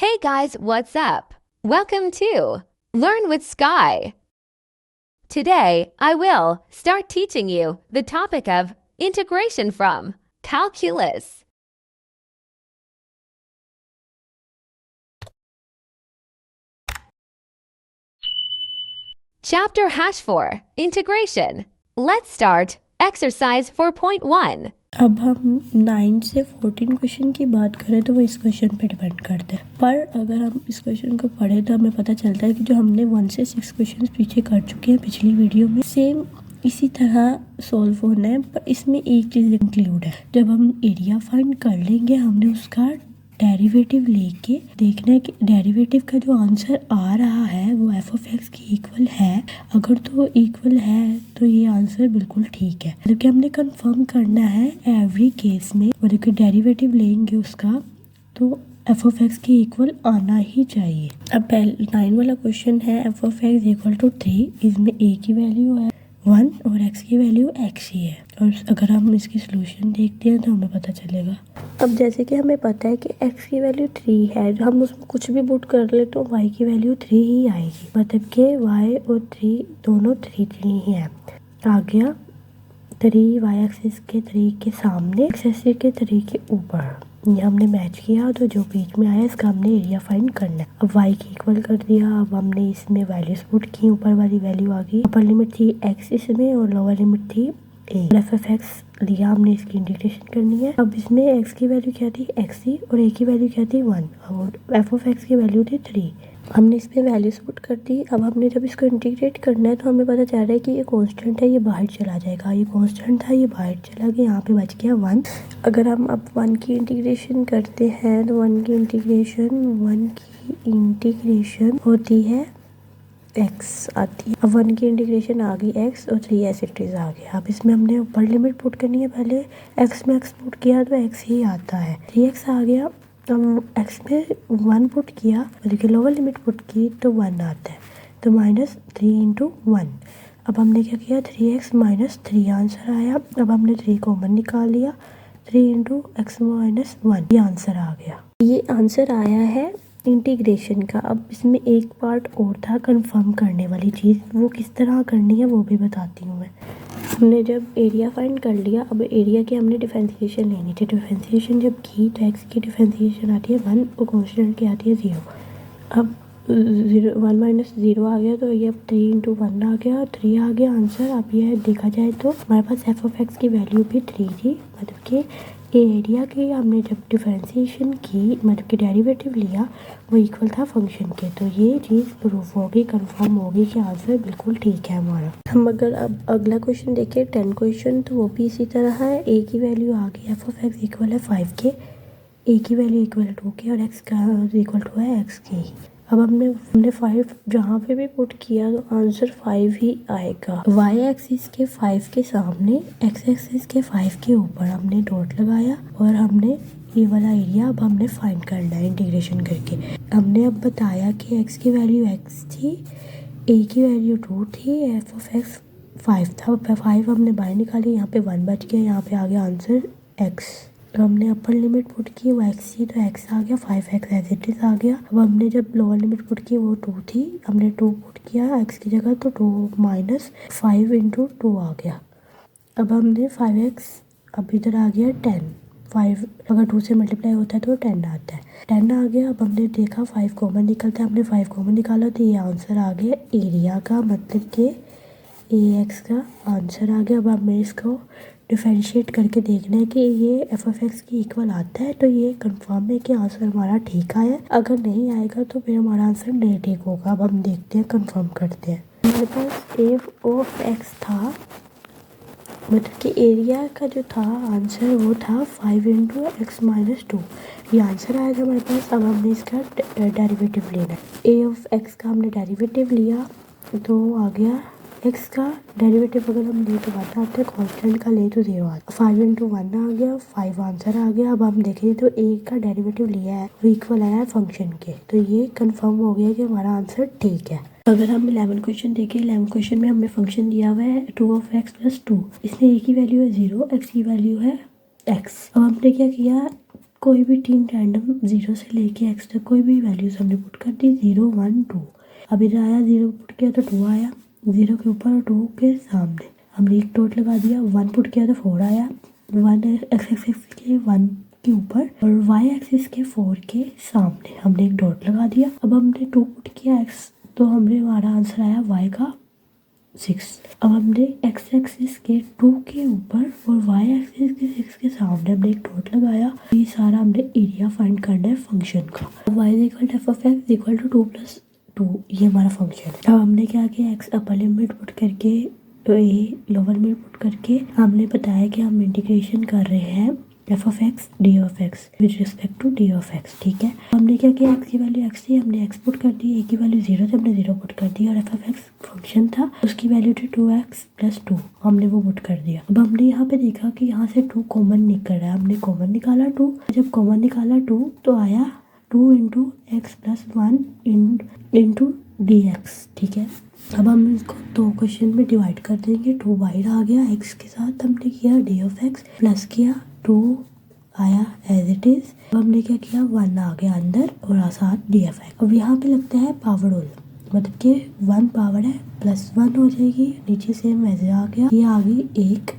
Hey guys, what's up? Welcome to Learn with Sky. Today, I will start teaching you the topic of integration from calculus. Chapter #4 Integration. Let's start exercise 4.1. अब हम 9 से 14 question की बात करें तो वो इस क्वेश्चन पे डिपेंड करते हैं, पर अगर हम इस क्वेश्चन को पढ़े तो हमें पता चलता है कि जो हमने 1 से 6 क्वेश्चन पीछे कर चुके हैं पिछली वीडियो में, सेम इसी तरह सॉल्व होना है। पर इसमें एक चीज़ इंक्लूड है, जब हम एरिया फाइंड कर लेंगे हमने उसका डेरिवेटिव लेके देखना है कि डेरिवेटिव का जो आंसर आ रहा है वो एफ ऑफ एक्स के इक्वल है। अगर तो इक्वल है तो ये आंसर बिल्कुल ठीक है, जबकि हमने कंफर्म करना है एवरी केस में, और डेरिवेटिव लेंगे उसका तो एफ ऑफ एक्स के इक्वल आना ही चाहिए। अब पहले 9 वाला क्वेश्चन है f of x equal to 3, इसमें ए की वैल्यू है 1 और एक्स की वैल्यू एक्स ही है, और अगर हम इसकी सोल्यूशन देखते हैं तो हमें पता चलेगा। अब जैसे कि हमें पता है कि x की वैल्यू 3 है, हम उसमें कुछ भी पुट कर ले तो y की वैल्यू 3 ही आएगी, मतलब कि y और 3 दोनों 3 ही है। आ गया 3 y एक्सिस के 3 के सामने, x एक्सिस के 3 के ऊपर, ये हमने मैच किया तो जो बीच में आया इसका हमने एरिया फाइंड करना है। अब y की इक्वल कर दिया, अब हमने इसमें वैल्यूज पुट की, ऊपर वाली वैल्यू आ गई, अपर लिमिट थी x इसमें और लोअर लिमिट थी एफ ऑफ एक्स लिया हमने, इसकी इंटीग्रेशन करनी है। अब इसमें x की वैल्यू क्या थी x थी और a की वैल्यू क्या थी 1 और एफ ऑफ एक्स की वैल्यू थी 3। हमने इसमें वैल्यूज पुट कर दी। अब हमने जब इसको इंटीग्रेट करना है तो हमें पता चल रहा है कि ये कांस्टेंट है, ये बाहर चला जाएगा, ये कांस्टेंट था ये बाहर चला गया, यहाँ पे बच गया 1। अगर हम अब 1 की इंटीग्रेशन करते हैं तो 1 की इंटीग्रेशन होती है x आती है। अब 1 की इंटीग्रेशन आ गई x और 3 एज इट इज आ गया। अब इसमें हमने ऊपर लिमिट पुट करनी है, पहले x में x पुट किया तो x ही आता है, 3x आ गया। अब x में 1 पुट किया, बल्कि लोअर लिमिट पुट की तो 1 आता है, तो -3 इंटू 1। अब हमने क्या किया 3x -3 आंसर आया। अब हमने 3 कॉमन निकाल लिया, 3 इंटू x -1 ये आंसर आ गया। ये आंसर आया है इंटीग्रेशन का। अब इसमें एक पार्ट और था कंफर्म करने वाली चीज़, वो किस तरह करनी है वो भी बताती हूँ मैं। हमने जब एरिया फाइंड कर लिया, अब एरिया की हमने डिफरेंशिएशन लेनी थी। डिफरेंशिएशन जब की तो एक्स की डिफरेंशिएशन आती है 1 और कॉन्स्टेंट की आती है 0। अब 1 - 0 आ गया तो ये अब 3 इंटू 1 आ गया, 3 आ गया आंसर। अब ये देखा जाए तो हमारे पास एफ ऑफ एक्स की वैल्यू भी 3 थी, मतलब कि एरिया की हमने जब डिफरेंशिएशन की, मतलब कि डेरिवेटिव लिया, वो इक्वल था फंक्शन के, तो ये चीज़ प्रूफ होगी, कंफर्म होगी कि आंसर बिल्कुल ठीक है हमारा। हम अगर अब अगला क्वेश्चन देखें 10 क्वेश्चन, तो वो भी इसी तरह है। ए की वैल्यू आ गई एफ ऑफ एक्स इक्वल है 5 के, ए की वैल्यू इक्वल 2 के और एक्स का इक्वल टू है एक्स की। अब हमने 5 जहाँ पे भी पुट किया तो आंसर 5 ही आएगा। y एक्सिस के 5 के सामने, x एक्सिस के 5 के ऊपर हमने डॉट लगाया और हमने ये वाला एरिया अब हमने फाइंड करना है इंटीग्रेशन करके। हमने अब बताया कि x की वैल्यू x थी, a की वैल्यू 2 थी, एफ ऑफ एक्स 5 था, 5 हमने बाहर निकाली, यहाँ पे 1 बच गया, यहाँ पे आ गया आंसर x। तो हमने अपर लिमिट पुट की वो x थी तो x आ गया, 5x एज इट इज आ गया। अब हमने जब लोअर लिमिट पुट की वो 2 थी, हमने 2 पुट किया x की जगह तो 2 - 5 इंटू 2 आ गया। अब हमने 5x, अब इधर आ गया 10, 5 अगर 2 से मल्टीप्लाई होता है तो 10 आता है, 10 आ गया। अब हमने देखा 5 कॉमन निकलता है, हमने 5 कॉमन निकाला तो ये आंसर आ गया एरिया का, मतलब कि ax का आंसर आ गया। अब हमें इसको डिफरेंशिएट करके देखना है कि ये एफ ऑफ एक्स की इक्वल आता है, तो ये कंफर्म है कि आंसर हमारा ठीक आया। अगर नहीं आएगा तो फिर हमारा आंसर नहीं ठीक होगा। अब हम देखते हैं, कंफर्म करते हैं। हमारे पास एफ ऑफ एक्स था, मतलब कि एरिया का जो था आंसर वो था 5 इंटू एक्स -2, ये आंसर आएगा हमारे पास। अब हमने इसका डेरिवेटिव लेना है। ए ऑफ एक्स का हमने डेरिवेटिव लिया तो आ गया x का डेरिवेटिव, अगर हम ले तो 1 आता है, कांस्टेंट का ले तो 0 आता है, 5 इंटू 1 आ गया, 5 आंसर आ गया। अब हम देखें तो a का डेरिवेटिव लिया है वो इक्वल आया है फंक्शन के, तो ये कंफर्म हो गया कि हमारा आंसर ठीक है। अगर हम 11 क्वेश्चन देखें, 11 क्वेश्चन में हमें फंक्शन दिया हुआ है 2 ऑफ एक्स प्लस 2, इसमें a की वैल्यू है 0, x की वैल्यू है x। अब हमने क्या किया, कोई भी 3 रैंडम 0 से लेके x तक कोई भी वैल्यूज हमने पुट कर दी, 0 1 2। अब इधर आया 0 पुट किया तो 2 आया, 0 के ऊपर और 2 के सामने हमने एक डॉट लगा दिया, 1 पुट किया तो 4 आया, 1 x एक्सिस के 1 के ऊपर और y एक्सिस के 4 के सामने हमने एक डॉट लगा दिया। अब हमने 2 पुट किया x, तो हमने हमारा आंसर आया y का 6। अब हमने x एक्सिस के 2 के ऊपर और y एक्सिस के 6 के सामने हमने एक डॉट लगाया। ये सारा हमने एरिया फाइंड करना है फंक्शन का। y equal to f(x) equal to 2 plus 2, ये हमारा फंक्शन है। अब हमने क्या किया, x अपर लिमिट पुट करके लोअर लिमिट पुट करके हमने बताया कि हम इंटीग्रेशन कर रहे हैं f(x) d(x) with respect to d(x), ठीक है। हमने क्या किया, x की वैल्यू x थी, हमने x पुट कर दी, a की वैल्यू 0 थी, हमने 0 पुट कर दी, और f(x) फंक्शन था, उसकी वैल्यू थी 2x प्लस 2, हमने वो पुट कर दिया। अब हमने यहाँ पे देखा कि यहाँ से 2 कॉमन निकल रहा है, हमने कॉमन निकाला 2, जब कॉमन निकाला 2 तो आया 2 into x plus 1 into dx, ठीक है। अब हम इसको 2 क्वेश्चन में डिवाइड कर देंगे, 2 बाहर आ गया, x के साथ हमने किया d(x) प्लस किया 2 आया एज इट इज। अब हमने क्या किया, 1 आ गया अंदर और साथ df(x). अब यहाँ पे लगता है पावर रूल, मतलब कि 1 पावर है प्लस 1 हो जाएगी, नीचे सेम वैसे आ गया, ये आ गई एक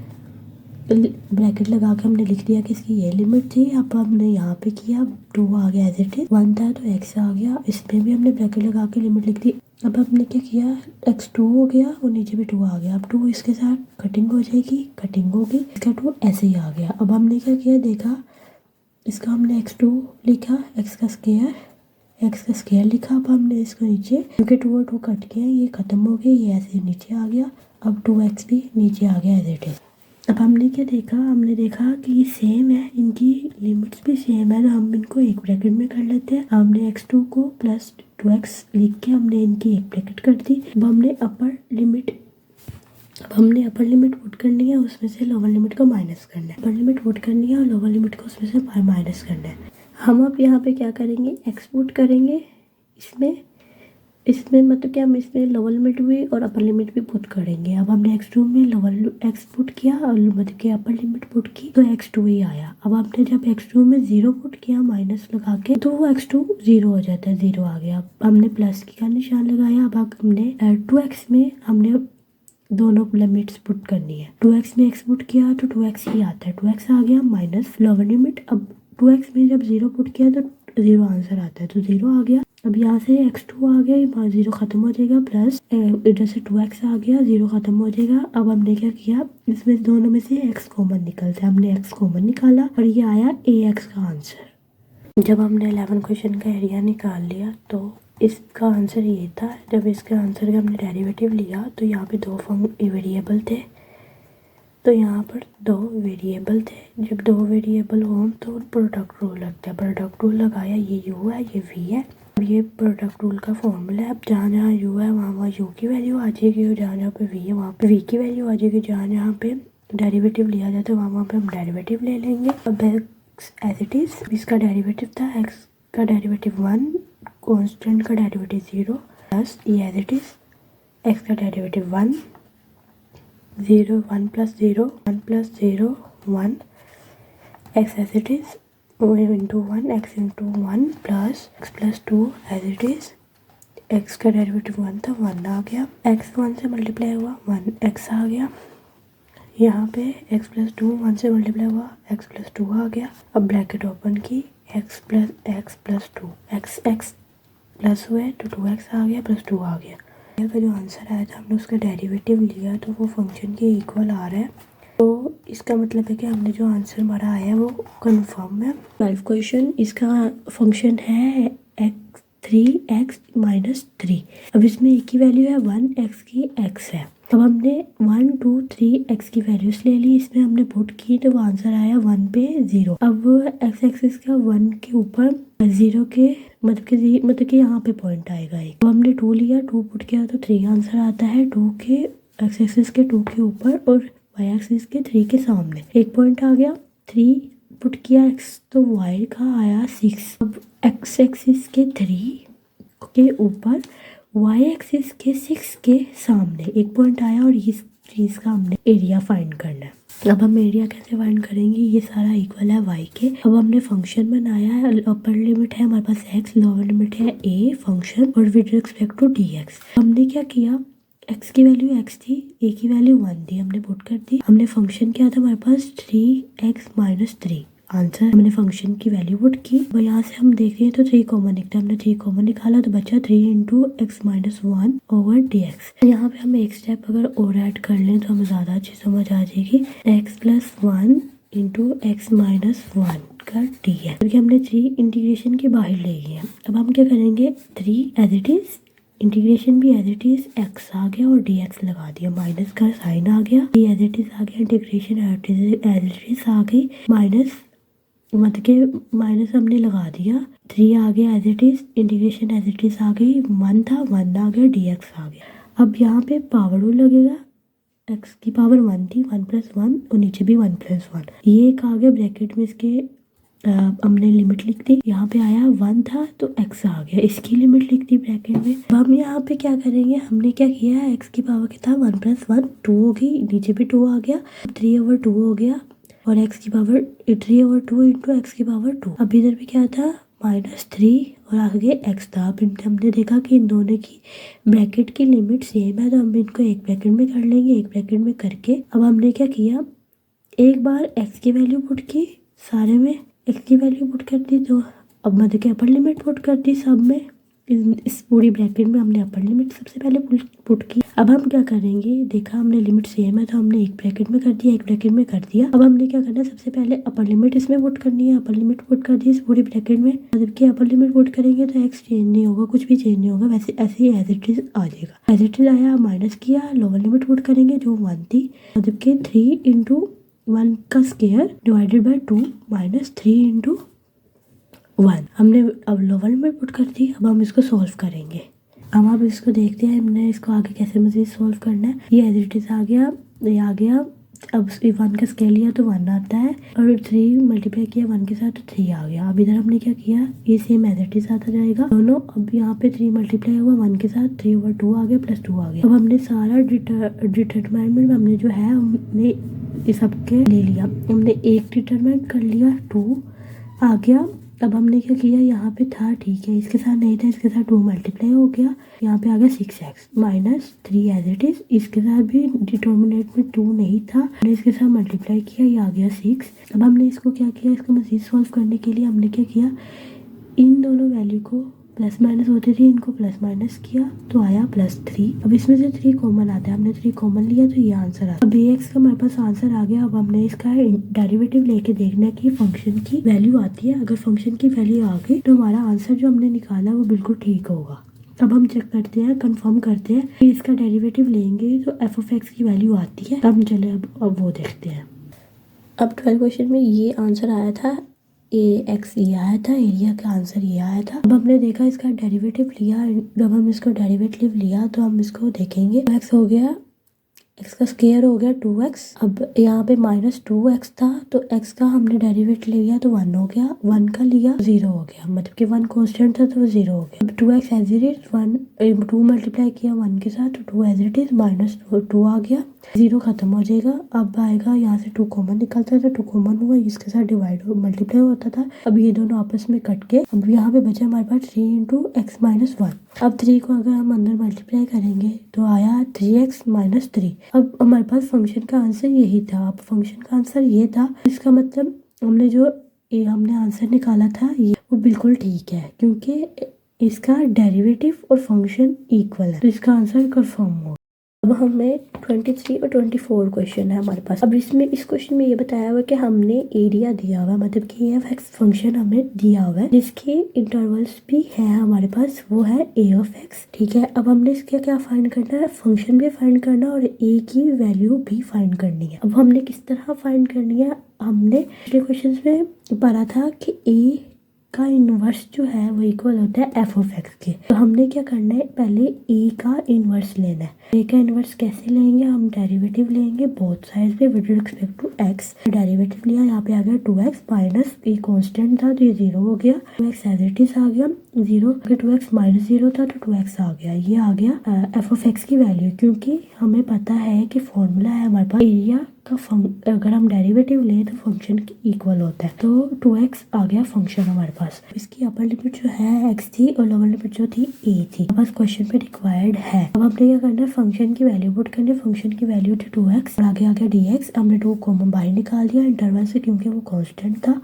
ब्रैकेट लगा के हमने लिख दिया कि इसकी ये लिमिट थी। अब हमने यहाँ पे किया 2 आ गया एज इट इज, 1 था तो x आ गया, इसमें भी हमने ब्रैकेट लगा के लिमिट लिख दी। अब हमने क्या किया, x2 हो गया और नीचे भी 2 आ गया। अब 2 इसके साथ कटिंग हो जाएगी, कटिंग होगी, इसका 2 ऐसे ही आ गया। अब हमने क्या किया, देखा इसका हमने x2 लिखा, x का स्क्वायर लिखा। अब हमने इसको नीचे, क्योंकि 2 और 2 कट गया, ये खत्म हो गया, ये ऐसे नीचे आ गया। अब 2x भी नीचे आ गया एज इट इज। अब हमने क्या देखा, हमने देखा कि ये सेम है, इनकी लिमिट्स भी सेम है, तो हम इनको एक ब्रैकेट में कर लेते हैं। हमने x2 को प्लस 2x लिख के हमने इनकी एक ब्रैकेट कर दी। अब हमने अपर लिमिट पुट करनी है, उसमें से लोअर लिमिट को माइनस करना है। अपर लिमिट पुट करनी है और लोअर लिमिट को उसमें से माइनस करना है। हम अब यहाँ पे क्या करेंगे, x पुट करेंगे इसमें मतलब कि हम इसमें लोअर लिमिट भी और अपर लिमिट भी पुट करेंगे। अब हमने x2 में लोअर x पुट किया और मतलब कि अपर लिमिट पुट की, तो x2 ही आया। अब हमने जब x2 में 0 पुट किया माइनस लगा के, तो वो x2 0 हो जाता है, 0 आ गया। अब हमने प्लस का निशान लगाया। अब हमने 2x में हमने दोनों लिमिट्स पुट करनी है। 2x में x पुट किया तो 2x ही आता है, 2x आ गया माइनस लोअर लिमिट। अब 2x में जब 0 पुट किया तो 0 आंसर आता है, तो 0 आ गया। अब यहाँ से x2 आ गया, 0 खत्म हो जाएगा, प्लस इधर से 2x आ गया, 0 खत्म हो जाएगा। अब हमने क्या किया, इसमें दोनों में से x कॉमन निकलता है, हमने x कॉमन निकाला और ये आया ax का आंसर। जब हमने 11 क्वेश्चन का एरिया निकाल लिया तो इसका आंसर ये था। जब इसके आंसर का हमने डेरिवेटिव लिया तो यहाँ पे 2 वेरिएबल थे, तो यहाँ पर 2 वेरिएबल थे। जब 2 वेरिएबल हों तो प्रोडक्ट रूल लगता है, प्रोडक्ट रूल लगाया, ये u है ये v है। अब ये प्रोडक्ट रूल का फॉर्मूला है। अब जहाँ जहाँ u है वहाँ u की वैल्यू आ जाएगी, और जहाँ जहाँ पे v है वहाँ पे v की वैल्यू आ जाएगी। जहाँ जहाँ पे डेरिवेटिव लिया जाता है वहाँ पे हम डेरिवेटिव ले लेंगे। अब x एज इट इज, इसका डेरिवेटिव था x का डेरिवेटिव 1, कॉन्स्टेंट का डेरिवेटिव 0, प्लस ये एज इट इज x का derivative 1, 0 1 plus 0 1 plus 0 1, x as it is into 1 x into 1 plus x plus 2 as it is. x का derivative 1 था, 1 आ गया, x 1 से मल्टीप्लाई हुआ 1x आ गया। यहाँ पे x प्लस 2 1 से मल्टीप्लाई हुआ x प्लस 2 आ गया। अब ब्रैकेट ओपन की, x प्लस 2 x प्लस हुए तो 2x आ गया प्लस 2 आ गया। का जो आंसर आया था हमने उसका डेरिवेटिव लिया तो वो फंक्शन के इक्वल आ रहा है, तो इसका मतलब है कि हमने जो आंसर हमारा आया है वो कंफर्म है। 12 क्वेश्चन, इसका फंक्शन है x3x माइनस 3। अब इसमें एक की वैल्यू है 1x की x है। अब हमने 1 2 3 x की वैल्यूज ले ली, इसमें हमने पुट की तो वो आंसर आया 1 पे 0। अब x एक्सिस का 1 के ऊपर 0 के मतलब कि यहाँ पे पॉइंट आएगा एक। अब हमने 2 लिया, 2 पुट किया तो 3 आंसर आता है। 2 के x एक्सिस के 2 के ऊपर और y एक्सिस के 3 के सामने एक पॉइंट आ गया। 3 पुट किया x तो y का आया 6। अब x एक्सिस के 3 के ऊपर y एक्सिस के 6 के सामने एक पॉइंट आया और चीज़ का हमने एरिया फाइंड करना है। अब हम एरिया कैसे फाइंड करेंगे, ये सारा इक्वल है y के। अब हमने फंक्शन बनाया है, अपर लिमिट है हमारे पास x, लोअर लिमिट है a फंक्शन और विद रिस्पेक्ट टू dx। हमने क्या किया, x की वैल्यू x थी, a की वैल्यू 1 थी, हमने पुट कर दी। हमने फंक्शन किया था हमारे पास 3x - 3, आंसर हमने फंक्शन की वैल्यू पुट की। और यहाँ से हम देख रहे हैं तो 3 कॉमन निकला, हमने 3 कॉमन निकाला तो बचा 3 × x - 1 ओवर dx। यहाँ पे हम एक स्टेप अगर और ऐड कर लें तो हमें ज़्यादा अच्छी समझ आ जाएगी। x + 1 × x - 1 का dx, क्योंकि हमने 3 इंटीग्रेशन के बाहर ले गए हैं। अब हम क्या करेंगे, 3 एज इट इज, इंटीग्रेशन भी एज इट इज, x आ गया और dx लगा दिया, माइनस का साइन आ गया, ये एज इट इज आ गया, इंटीग्रेशन एज इट इज आ गई, माइनस मतलब के माइनस हमने लगा दिया, 3 आ गया as it is, integration as it is आ गई, 1 था 1 आ गया, dx आ गया। अब यहाँ पे पावर रूल लगेगा, x की पावर 1 थी, 1 + 1 और नीचे भी 1 + 1, ये एक आ गया ब्रैकेट में, इसके हमने लिमिट लिख दी, यहाँ पे आया 1 था तो x आ गया, इसकी लिमिट लिख दी ब्रैकेट में। अब हम यहाँ पे क्या करेंगे, हमने क्या किया है, x की पावर क्या था 1 + 1 2 हो गई, नीचे भी 2 आ गया, 3/2 हो गया और x की पावर 3/2 × x की पावर 2। अब इधर भी क्या था, -3 और आगे x था। अब हमने देखा कि इन दोनों की ब्रैकेट की लिमिट सेम है तो हम इनको एक ब्रैकेट में कर लेंगे, एक ब्रैकेट में करके अब हमने क्या किया, एक बार x की वैल्यू पुट की, सारे में x की वैल्यू पुट कर दी, तो अब मतलब कि अपर लिमिट पुट कर दी सब में, इस पूरी ब्रैकेट में हमने अपर लिमिट सबसे पहले पुट की। अब हम क्या करेंगे, देखा हमने लिमिट सेम है तो हमने एक ब्रैकेट में कर दिया, एक ब्रैकेट में कर दिया। अब हमने क्या करना है, सबसे पहले अपर लिमिट इसमें पुट करनी है, अपर लिमिट पुट कर दी इस पूरी ब्रैकेट में, मतलब कि अपर लिमिट पुट करेंगे तो x चेंज नहीं होगा, कुछ भी चेंज नहीं होगा, वैसे ऐसे ही एज इट इज आ जाएगा। एज इट इज आया, माइनस किया, लोअर लिमिट पुट करेंगे जो 1 थी, मतलब कि 3 × 1 का स्क्वायर डिवाइडेड बाय 2 - 3 × 1। हमने अब लोअर लिमिट पुट कर दी। अब हम इसको सॉल्व करेंगे। अब आप इसको देखते हैं हमने इसको आगे कैसे मजीद सॉल्व करना है। ये एज इट इज आ गया, ये आ गया। अब 1 का स्केल लिया तो 1 आता है और 3 मल्टीप्लाई किया 1 के साथ तो 3 आ गया। अब इधर हमने क्या किया, ये सेम एज इट इज आता जाएगा दोनों। अब यहाँ पे 3 मल्टीप्लाई हुआ 1 के साथ, 3/2 आ गया प्लस 2 आ गया। अब हमने सारा डिटरमिनेंट हमने जो है हमने इस सबके ले लिया। हमने एक डिटरमिनेंट कर लिया, 2 आ गया। अब हमने क्या किया, यहाँ पे था ठीक है, इसके साथ नहीं था, इसके साथ 2 मल्टीप्लाई हो गया, यहाँ पे आ गया 6x - 3 एज इट इज। इसके साथ भी डिटर्मिनेंट में 2 नहीं था, हमने इसके साथ मल्टीप्लाई किया, ये आ गया 6। अब हमने इसको क्या किया, इसको मजीद सॉल्व करने के लिए हमने क्या किया, इन दोनों वैल्यू को प्लस माइनस होते थे, इनको प्लस माइनस किया तो आया +3। अब इसमें से 3 कॉमन आता है, हमने 3 कॉमन लिया तो ये आंसर आया। अब ax का हमारे पास आंसर आ गया। अब हमने इसका डेरिवेटिव लेके देखना है कि फंक्शन की वैल्यू आती है। अगर फंक्शन की वैल्यू आ गई तो हमारा आंसर जो हमने निकाला वो बिल्कुल ठीक होगा। अब हम चेक करते हैं, कंफर्म करते हैं कि इसका डेरिवेटिव लेंगे तो f(x) की वैल्यू आती है। अब चले अब वो देखते हैं। अब 12 क्वेश्चन में ये आंसर आया था, ax ये आया था, एरिया का आंसर ये आया था। अब हमने देखा इसका डेरिवेटिव लिया, जब हम इसको डेरिवेटिव लिया तो हम इसको देखेंगे, x हो गया, x का स्क्वायर हो गया 2x। अब यहाँ पे -2x था तो x का हमने डेरिवेटिव लिया तो 1 हो गया, 1 का लिया 0 हो गया, मतलब कि 1 कांस्टेंट था तो वो 0 हो गया। अब 2x as it is, 2 multiply किया 1 के साथ तो 2 एज इट इज, -2 आ गया, 0 खत्म हो जाएगा। अब आएगा यहाँ से 2 कॉमन निकलता था, 2 कॉमन हुआ, इसके साथ डिवाइड मल्टीप्लाई होता था। अब ये दोनों आपस में कट के अब यहाँ पे बचा हमारे पास 3 × x - 1। अब 3 को अगर हम अंदर मल्टीप्लाई करेंगे तो आया 3x - 3। अब हमारे पास फंक्शन का आंसर यही था। अब फंक्शन का आंसर ये था, इसका मतलब हमने जो हमने आंसर निकाला था ये वो बिल्कुल ठीक है, क्योंकि इसका डेरिवेटिव और फंक्शन इक्वल है तो इसका आंसर कंफर्म हो। अब हमें 23 और 24 क्वेश्चन है हमारे पास। अब इसमें इस क्वेश्चन में ये बताया हुआ है कि हमने एरिया दिया हुआ है, मतलब कि f(x) फंक्शन हमें दिया हुआ है जिसके इंटरवल्स भी है हमारे पास, वो है a(x), ठीक है। अब हमने इसका क्या फाइंड करना है, फंक्शन भी फाइंड करना है और a की वैल्यू भी फाइंड करनी है। अब हमने किस तरह फाइंड करनी है, हमने पिछले क्वेश्चन में पढ़ा था कि a का इन्वर्स जो है वो इक्वल होता है f(x) के। तो हमने क्या करना है, पहले a का इन्वर्स लेना है। a का इन्वर्स कैसे लेंगे, हम डेरिवेटिव लेंगे बोथ साइड पे with respect to x। Derivative लिया, यहाँ पे आ गया 2x माइनस a कांस्टेंट था तो ये 0 हो गया, 2x एज इट इज आ गया, 0 अगर 2x माइनस 0 था तो 2x आ गया। ये आ गया एफ ऑफ एक्स की वैल्यू, क्योंकि हमें पता है कि फॉर्मूला है हमारे पास एरिया का अगर हम डेरिवेटिव लें तो फंक्शन इक्वल होता है। तो 2x आ गया फंक्शन हमारे पास। इसकी अपर लिमिट जो है x थी और लोअर लिमिट जो थी a थी। हमारे पास क्वेश्चन पे रिक्वायर्ड है। अब हमने क्या करना है, फंक्शन की वैल्यू पुट करनी है। फंक्शन की वैल्यू थी 2x और आगे आ गया dx। हमने 2 कॉमन बाहर निकाल दिया इंटरवल से, क्योंकि वो कांस्टेंट था।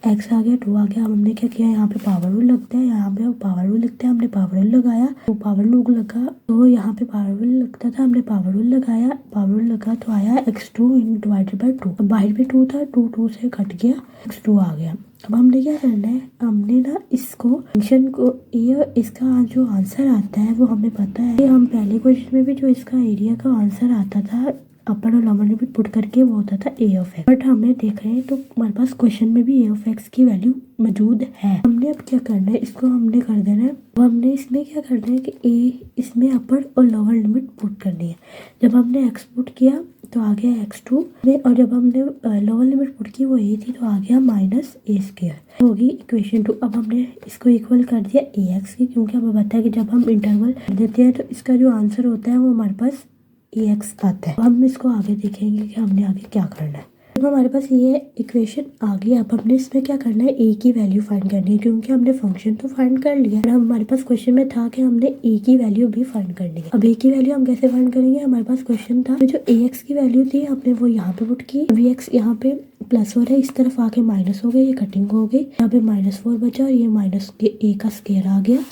x आ गया, 2 आ गया। अब हमने क्या किया, यहाँ पे पावर रूल लगता है, यहाँ पे पावर रूल लिखते हैं। हमने पावर रूल लगाया तो पावर रूल लगा, तो यहाँ पे पावर रूल लगता था, हमने पावर रूल लगाया। पावर रूल लगा तो आया x2 डिवाइडेड बाई 2। अब बाहर भी 2 था, 2 से कट गया, x2 आ गया। अब हमने क्या करना है, हमने ना इसको फंक्शन को, ये इसका जो आंसर आता है वो हमें पता है। हम पहले क्वेश्चन में भी जो इसका एरिया का आंसर आता था अपर और लोअर लिमिट पुट करके, वो होता था a ऑफ x। बट हमें देख रहे हैं तो हमारे पास क्वेश्चन में भी a ऑफ x की वैल्यू मौजूद है। हमने अब क्या करना है, इसको हमने कर देना है। अब हमने इसमें क्या करना है कि a इसमें अपर और लोअर लिमिट पुट करनी है। जब हमने x पुट किया तो आ गया x2 में, और जब हमने लोअर लिमिट पुट की वो a थी तो आ गया माइनस a स्क्वायर, होगी इक्वेशन 2। अब हमने इसको इक्वल कर दिया ax की, क्योंकि हमें पता है कि जब हम इंटरवल देते हैं तो इसका जो आंसर होता है वो हमारे पास ax आता है। हम इसको आगे देखेंगे कि हमने आगे क्या करना है। अब हमारे पास ये इक्वेशन आ गई। अब हमने इसमें क्या करना है, a की वैल्यू फाइंड करनी है, क्योंकि हमने फंक्शन तो फाइंड कर लिया। और हमारे पास क्वेश्चन में था कि हमने a की वैल्यू भी फाइंड करनी है। अब a की वैल्यू हम कैसे फाइंड करेंगे, हमारे पास क्वेश्चन था जो ax की वैल्यू थी हमने वो यहाँ पे पुट की। vx यहाँ पे प्लस हो रहा है, इस तरफ आके माइनस हो गया, ये कटिंग हो गई। यहाँ पे -4 बचा और ये माइनस a का स्क्वायर आ गया।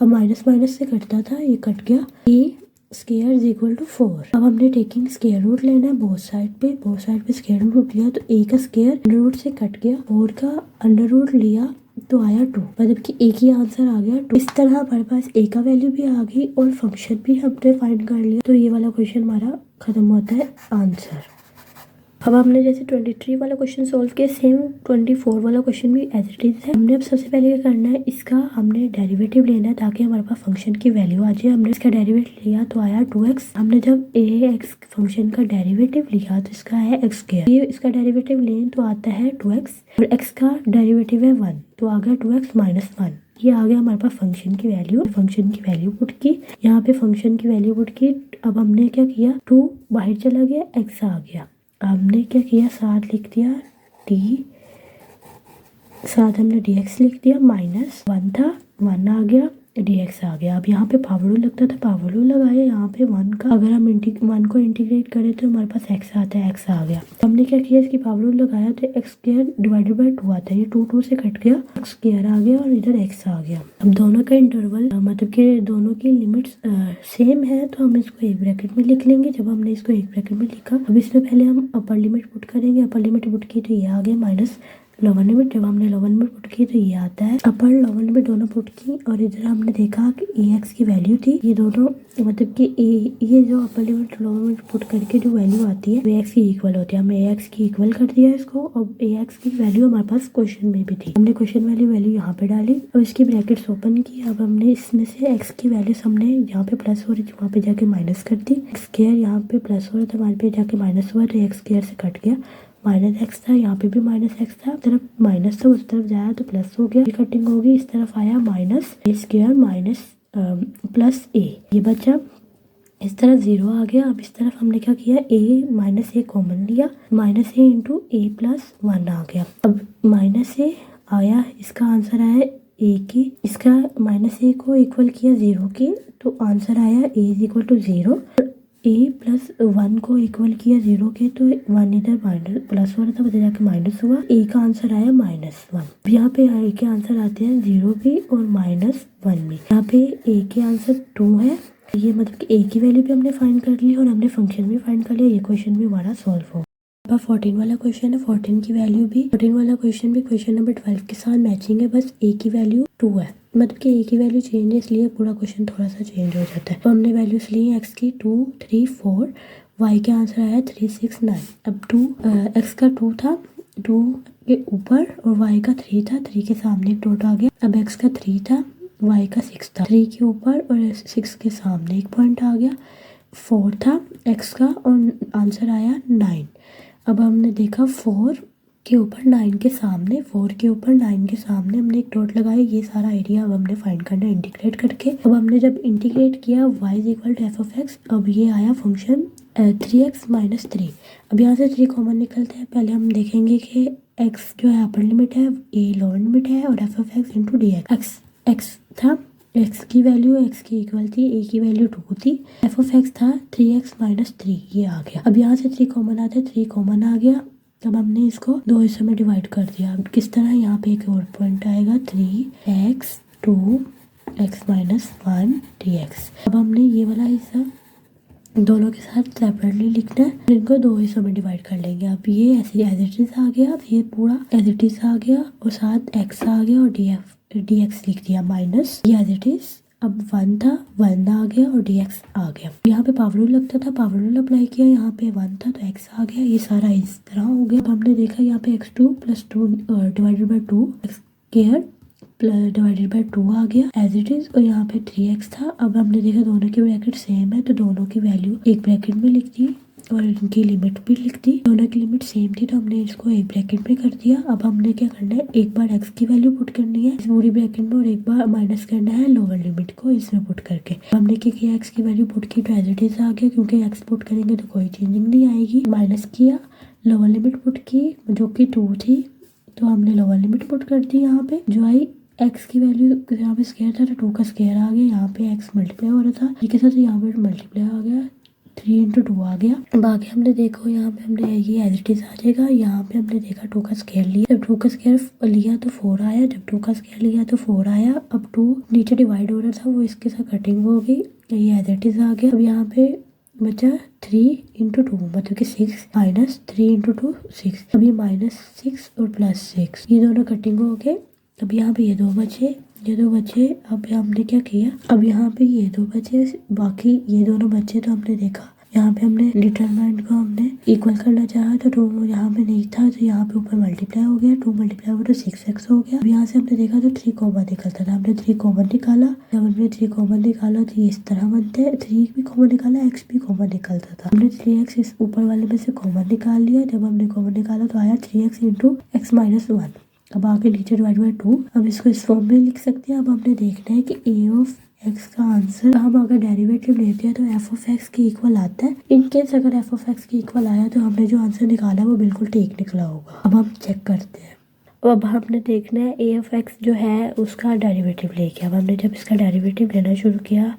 अब माइनस माइनस से कटता था, ये कट गया। a square is equal to 4। अब हमने टेकिंग स्क्वायर रूट लेना है बोथ साइड पे स्क्वायर रूट लिया तो a का स्क्वायर अंडर रूट से कट गया, 4 का अंडर रूट लिया तो आया 2, मतलब कि a की आंसर आ गया 2। इस तरह हमारे पास a का वैल्यू भी आ गई और फंक्शन भी हमने फाइंड कर लिया। तो ये वाला क्वेश्चन हमारा खत्म होता है आंसर। अब हमने जैसे 23 वाला क्वेश्चन सॉल्व किया, सेम 24 वाला क्वेश्चन भी एज इट इज है। हमने अब सबसे पहले क्या करना है, इसका हमने डेरिवेटिव लेना है ताकि हमारे पास फंक्शन की वैल्यू आ जाए। हमने इसका डेरिवेटिव लिया तो आया 2x। हमने जब ax फंक्शन का डेरिवेटिव लिया तो इसका है x स्क्वायर। ये इसका डेरिवेटिव लें तो आता है 2x और x का डेरिवेटिव है 1, तो आ गया 2x माइनस 1। ये आ गया हमारे पास फंक्शन की वैल्यू। फंक्शन की वैल्यू पुट की, यहाँ पे फंक्शन की वैल्यू पुट की। अब हमने क्या किया, 2 बाहर चला गया, x आ गया। हमने क्या किया, साथ लिख दिया d, साथ हमने dx लिख दिया, -1 था, 1 आ गया, dx आ गया। अब यहाँ पे पावर रूल लगता था, पावर रूल लगाया। यहाँ पे 1 का अगर हम 1 को इंटीग्रेट करें तो हमारे पास x आता है, x आ गया। हमने क्या किया, इसकी पावर रूल लगाया तो x स्क्वायर डिवाइडेड बाई 2 आता है, ये 2 से कट गया, x स्क्वायर आ गया और इधर x आ गया। अब दोनों का इंटरवल मतलब कि दोनों की लिमिट्स सेम है तो हम इसको एक ब्रैकेट में लिख लेंगे। जब हमने इसको एक ब्रैकेट में लिखा, अब इसमें पहले हम अपर लिमिट पुट करेंगे। अपर लिमिट पुट की तो ये आ गया माइनस लोअर लिमिट। जब हमने लोअर लिमिट पुट की तो ये आता है। अपर लोअर लिमिट दोनों पुट की और इधर हमने देखा कि ax की वैल्यू थी, ये दोनों मतलब कि ये जो upper limit lower limit put करके जो वैल्यू आती है वो ax की इक्वल होती है। हमने ax की इक्वल कर दिया इसको। अब ax की वैल्यू हमारे पास क्वेश्चन में भी थी, हमने क्वेश्चन वाली वैल्यू यहाँ पे डाली। अब इसकी ब्रैकेट्स ओपन की। अब हमने इसमें से x की वैल्यू हमने यहाँ पे प्लस हो रही थी वहाँ पे जाके माइनस कर दी। x स्क्वायर यहाँ पे प्लस हो रहा था, वहाँ पे जाके माइनस हुआ तो x स्क्वायर से कट गया। -x था, यहाँ पे भी -x था, तरफ माइनस था उस तरफ जाया तो प्लस हो गया, कटिंग होगी। इस तरफ आया minus a square minus plus a, ये बचा। इस तरफ 0 आ गया। अब इस तरफ हमने क्या किया, a कॉमन लिया, -a इंटू a प्लस 1 आ गया। अब -a आया, इसका आंसर आया a की, इसका -a को इक्वल किया 0 की तो आंसर आया a is equal to 0। a plus 1 को इक्वल किया 0 के तो 1 इधर माइनस प्लस हो रहा था, बता जाके माइनस हुआ। a का आंसर आया -1। यहाँ पे a के आंसर आते हैं 0 भी और -1 भी। यहाँ पे a के आंसर 2 है, ये मतलब कि a की वैल्यू भी हमने फाइंड कर ली और हमने फंक्शन भी फाइंड कर लिया। ये क्वेश्चन भी हमारा सॉल्व हो। अब 14 वाला क्वेश्चन है, 14 की वैल्यू भी 14 वाला क्वेश्चन भी क्वेश्चन नंबर 12 के साथ मैचिंग है, बस a की वैल्यू 2 है, मतलब कि a की वैल्यू चेंज है इसलिए पूरा क्वेश्चन थोड़ा सा चेंज हो जाता है। तो हमने वैल्यूज ली x की 2, 3, 4, y के आंसर आया 3, 6, 9। अब x का 2 था, 2 के ऊपर और y का 3 था, 3 के सामने एक डॉट आ गया। अब x का 3 था, y का 6 था, 3 के ऊपर और 6 के सामने एक पॉइंट आ गया। 4 था x का और आंसर आया 9। अब हमने देखा 4 के ऊपर 9 के सामने 4 के ऊपर 9 के सामने हमने एक डॉट लगाया। ये सारा एरिया अब हमने फाइंड करना है इंटीग्रेट करके। अब हमने जब इंटीग्रेट किया y is equal to f of x, अब ये आया फंक्शन 3x माइनस 3। अब यहाँ से 3 कॉमन निकलता है। पहले हम देखेंगे कि x जो है अपर लिमिट है, a लोअर लिमिट है और F of x into D x था, x की वैल्यू x की इक्वल थी, a की वैल्यू 2 थी, एफ ऑफ एक्स था 3x माइनस 3, ये आ गया। अब यहाँ से 3 कॉमन आता है, 3 कॉमन आ गया। अब हमने इसको 2 हिस्सों में डिवाइड कर दिया। अब किस तरह, यहाँ पे एक और पॉइंट आएगा 3x 2x माइनस 1 dx। अब हमने ये वाला हिस्सा दोनों के साथ सेपरेटली लिखना है, इनको 2 हिस्सों में डिवाइड कर लेंगे। अब ये ऐसे एज इट इज आ गया, अब ये पूरा एज इट इज आ गया और साथ x आ गया और dx लिख दिया माइनस ये एज इट इज। अब 1 था, 1 आ गया और dx आ गया। यहाँ पे पावर रूल लगता था, पावर रूल अप्लाई किया, यहाँ पे 1 था तो x आ गया। ये सारा इस तरह हो गया। अब हमने देखा यहाँ पे x2 plus 2 divided by 2 x square divided by 2 आ गया एज इट इज, और यहाँ पे 3x था। अब हमने देखा दोनों की ब्रैकेट सेम है तो दोनों की वैल्यू एक ब्रैकेट में लिख दी और इनकी लिमिट भी लिख दी। दोनों की लिमिट सेम थी तो हमने इसको एक ब्रैकेट में कर दिया। अब हमने क्या करना है, एक बार x की वैल्यू पुट करनी है इस पूरी ब्रैकेट में और एक बार माइनस करना है लोअर लिमिट को इसमें पुट करके। हमने क्या किया, x की वैल्यू पुट की तो एज इट इज आ गया, क्योंकि x पुट करेंगे तो कोई चेंजिंग नहीं आएगी। माइनस किया, लोअर लिमिट पुट की जो कि 2 थी तो हमने लोअर लिमिट पुट कर दी। यहाँ पे जो आई x की वैल्यू यहाँ पे स्क्वायर था तो 2 का स्क्वायर आ गया। यहाँ पे x मल्टीप्लाई हो रहा था ठीक है, तो यहाँ पे मल्टीप्लाई आ गया, 3 इंटू 2 आ गया। बाकी हमने देखो यहाँ पे हमने ये एज इट इज आ जाएगा। यहाँ पे हमने देखा 2 का स्क्वायर लिया, जब 2 का स्क्वायर लिया तो 4 आया, जब 2 का स्क्वायर लिया तो 4 आया। अब 2 नीचे डिवाइड हो रहा था वो इसके साथ कटिंग हो गई, ये एज इट इज आ गया। अब यहाँ पे बचा 3 इंटू 2 मतलब कि 6 माइनस 3 इंटू 2 6। अब ये माइनस 6 और प्लस 6 ये दोनों कटिंग हो गए। अब यहाँ पे ये दो बचे। अब हमने क्या किया, अब यहाँ पे ये 2 बचे, बाकी ये दोनों बचे तो हमने देखा यहाँ पे हमने डिटरमिनेंट को हमने इक्वल करना चाहा तो 2 यहाँ पे नहीं था तो यहाँ पे ऊपर मल्टीप्लाई हो गया, 2 मल्टीप्लाई हो गया तो 6x हो गया। अब यहाँ से हमने देखा तो 3 कॉमन निकलता था, हमने 3 कॉमन निकाला। जब हमने 3 कॉमन निकाला तो ये इस तरह बनते हैं, 3 भी कॉमन निकाला, x भी कॉमन निकलता था। हमने 3x इस ऊपर वाले में से कॉमन निकाल लिया। जब हमने कॉमन निकाला तो आया 3x इंटू x माइनस 1। अब आगे नीचे डिवाइड बाई 2, अब इसको इस फॉर्म में लिख सकते हैं। अब हमने देखना है कि a ऑफ x का आंसर हम अगर डेरिवेटिव लेते हैं तो f ऑफ x के इक्वल आता है। इन केस अगर f ऑफ x के इक्वल आया तो हमने जो आंसर निकाला वो बिल्कुल ठीक निकला होगा। अब हम चेक करते हैं। अब हमने देखना है a ऑफ x जो है उसका डेरिवेटिव लेके। अब हमने जब इसका डेरिवेटिव लेना शुरू किया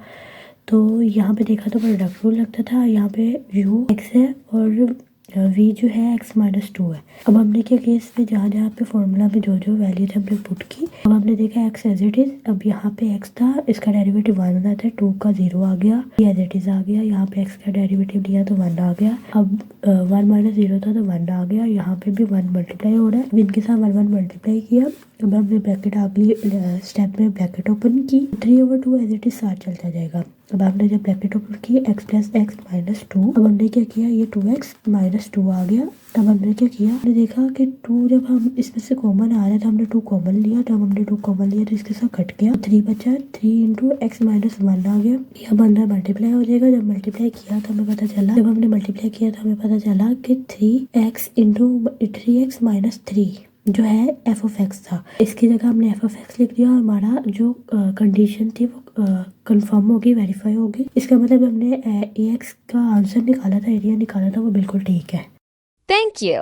तो यहाँ पे देखा तो प्रोडक्ट रूल लगता था, यहाँ पे u x है और v जो है x माइनस 2 है। अब हमने क्या किया, इसमें जहाँ जहाँ पे फॉर्मूला में जो जो वैल्यू थे हमने पुट की। अब हमने देखा x एज इट इज। अब यहाँ पे x था, इसका डेरिवेटिव 1 होना था, 2 का 0 आ गया, ये एज इट इज आ गया। यहाँ पे x का डेरिवेटिव लिया तो 1 आ गया। अब 1 माइनस 0 था तो 1 आ गया। यहाँ पे भी 1 मल्टीप्लाई हो रहा है, अब इनके साथ 1 मल्टीप्लाई किया। अब हमने ब्रैकेट अगली स्टेप में ब्रैकेट ओपन की, 3/2 एज इट इज साथ चलता जाएगा। अब हमने जब ब्रैकेट ओपन की x प्लस एक्स माइनस 2, अब हमने क्या किया, ये 2x माइनस 2 आ गया। अब हमने क्या किया, हमने देखा कि 2 जब हम इसमें से कॉमन आ रहा है तो हमने 2 कॉमन लिया, जब हमने 2 कॉमन लिया तो इसके साथ कट गया, 3 बचा, 3 इंटू एक्स माइनस 1 आ गया। यह बंदा मल्टीप्लाई हो जाएगा। जब मल्टीप्लाई किया तो हमें पता चला, जब हमने मल्टीप्लाई किया तो हमें पता चला कि 3x इंटू 3x माइनस 3 जो है एफ ऑफ एक्स था। इसकी जगह हमने एफ ऑफ एक्स लिख दिया और हमारा जो कंडीशन थी वो कंफर्म होगी, वेरीफाई होगी। इसका मतलब हमने ए एक्स का आंसर निकाला था, एरिया निकाला था, वो बिल्कुल ठीक है। Thank you.